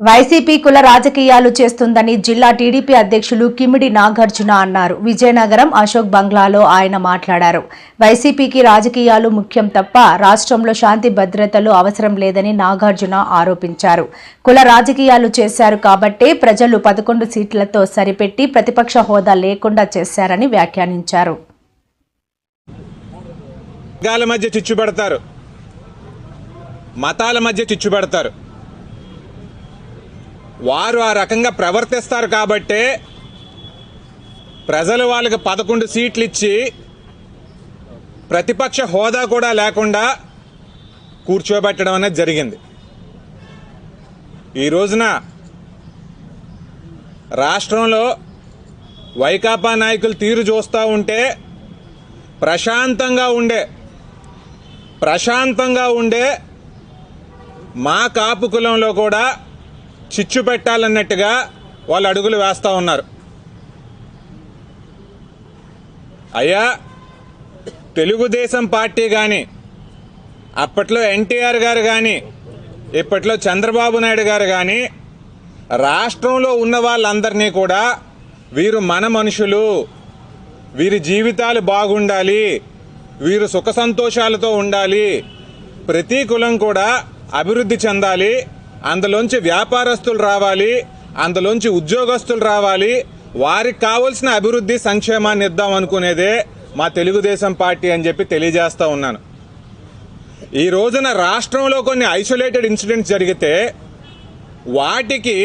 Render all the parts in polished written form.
YCP కుల రాజకీయాలు చేస్తుందని జిల్లా టీడీపీ అధ్యక్షులు కిమిడి నాగార్జున అన్నారు. విజయనగరం అశోక్ బంగ్లాలో ఆయన మాట్లాడారు. వైసీపీకి రాజకీయాలు ముఖ్యం తప్ప రాష్ట్రంలో శాంతి భద్రతలు అవసరం లేదని నాగార్జున ఆరోపించారు. కుల రాజకీయాలు చేశారు కాబట్టే ప్రజలు 11 సీట్లతో సరిపెట్టి ప్రతిపక్ష హోదా లేకుండా చేశారని వ్యాఖ్యానించారు. మతాల మధ్య చిచ్చు పెడతారు. వారు ఆ రకంగా ప్రవర్తిస్తారు కాబట్టే ప్రజలు వాళ్ళకి 11 సీట్లు ఇచ్చి ప్రతిపక్ష హోదా కూడా లేకుండా కూర్చోబెట్టడం అనేది జరిగింది. ఈ రోజున రాష్ట్రంలో వైకాపా నాయకులు తీరు చూస్తూ ఉంటే ప్రశాంతంగా ఉండే మా కాపు కులంలో కూడా చిచ్చు పెట్టాలన్నట్టుగా వాళ్ళు అడుగులు వేస్తూ ఉన్నారు. అయ్యా, తెలుగుదేశం పార్టీ కానీ, అప్పట్లో ఎన్టీఆర్ గారు కానీ, ఇప్పట్లో చంద్రబాబు నాయుడు గారు కానీ రాష్ట్రంలో ఉన్న వాళ్ళందరినీ కూడా వీరు మన మనుషులు, వీరి జీవితాలు బాగుండాలి, వీరు సుఖ సంతోషాలతో ఉండాలి, ప్రతి కులం కూడా అభివృద్ధి చెందాలి, అందులోంచి వ్యాపారస్తులు రావాలి, అందులోంచి ఉద్యోగస్తులు రావాలి, వారికి కావలసిన అభివృద్ధి సంక్షేమాన్ని ఇద్దాం అనుకునేదే మా తెలుగుదేశం పార్టీ అని చెప్పి తెలియజేస్తా ఉన్నాను. ఈ రోజున రాష్ట్రంలో కొన్ని ఐసోలేటెడ్ ఇన్సిడెంట్స్ జరిగితే వాటికి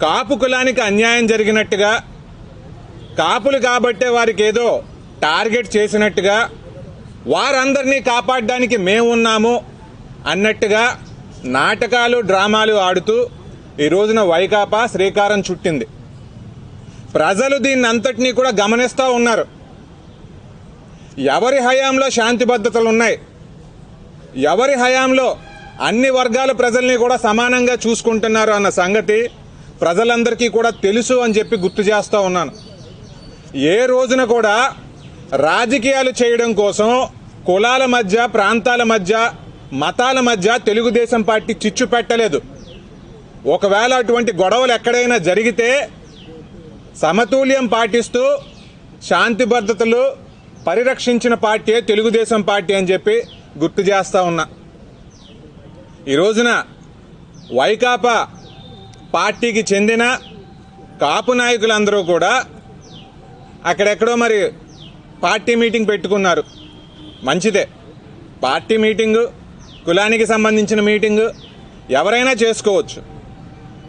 కాపు కులానికి అన్యాయం జరిగినట్టుగా, కాపులు కాబట్టే వారికి ఏదో టార్గెట్ చేసినట్టుగా, వారందరినీ కాపాడడానికి మేమున్నాము అన్నట్టుగా నాటకాలు డ్రామాలు ఆడుతూ ఈ రోజున వైకాపా శ్రీకారం చుట్టింది. ప్రజలు దీన్ని అంతటినీ కూడా గమనిస్తూ ఉన్నారు. ఎవరి హయాంలో శాంతి భద్రతలు ఉన్నాయి, ఎవరి హయాంలో అన్ని వర్గాల ప్రజల్ని కూడా సమానంగా చూసుకుంటున్నారు అన్న సంగతి ప్రజలందరికీ కూడా తెలుసు అని చెప్పి గుర్తు చేస్తూ ఉన్నాను. ఏ రోజున కూడా రాజకీయాలు చేయడం కోసం కులాల మధ్య, ప్రాంతాల మధ్య, మతాల మధ్య తెలుగుదేశం పార్టీ చిచ్చు పెట్టలేదు. ఒకవేళ అటువంటి గొడవలు ఎక్కడైనా జరిగితే సమతుల్యం పాటిస్తూ శాంతి భద్రతలు పరిరక్షించిన పార్టీ తెలుగుదేశం పార్టీ అని చెప్పి గుర్తు చేస్తా ఉన్నా. ఈ రోజున వైకాపా పార్టీకి చెందిన కాపు నాయకులందరూ కూడా అక్కడెక్కడో మరి పార్టీ మీటింగ్ పెట్టుకున్నారు. మంచిదే, పార్టీ మీటింగు, కులానికి సంబంధించిన మీటింగు ఎవరైనా చేసుకోవచ్చు.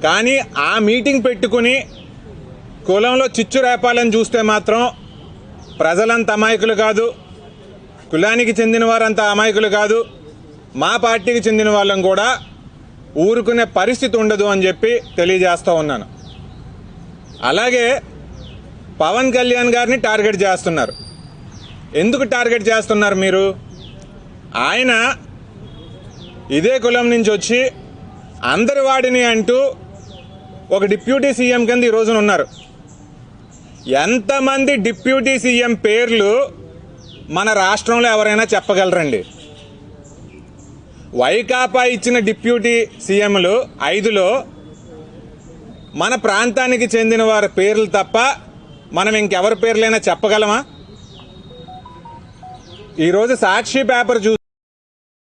కానీ ఆ మీటింగ్ పెట్టుకుని కులంలో చిచ్చు రేపాలని చూస్తే మాత్రం ప్రజలంత అమాయకులు కాదు, కులానికి చెందిన వారంత అమాయకులు కాదు, మా పార్టీకి చెందిన వాళ్ళం కూడా ఊరుకునే పరిస్థితి ఉండదు అని చెప్పి తెలియజేస్తూ ఉన్నాను. అలాగే పవన్ కళ్యాణ్ గారిని టార్గెట్ చేస్తున్నారు. ఎందుకు టార్గెట్ చేస్తున్నారు మీరు? ఆయన ఇదే కులం నుంచి వచ్చి అందరి వాడిని అంటూ ఒక డిప్యూటీ సీఎం కింద ఈ రోజున ఉన్నారు. ఎంతమంది డిప్యూటీ సీఎం పేర్లు మన రాష్ట్రంలో ఎవరైనా చెప్పగలరండి? వైకాపా ఇచ్చిన డిప్యూటీ సీఎంలు 5లో మన ప్రాంతానికి చెందిన వారి పేర్లు తప్ప మనం ఇంకెవరి పేర్లైనా చెప్పగలమా? ఈరోజు సాక్షి పేపర్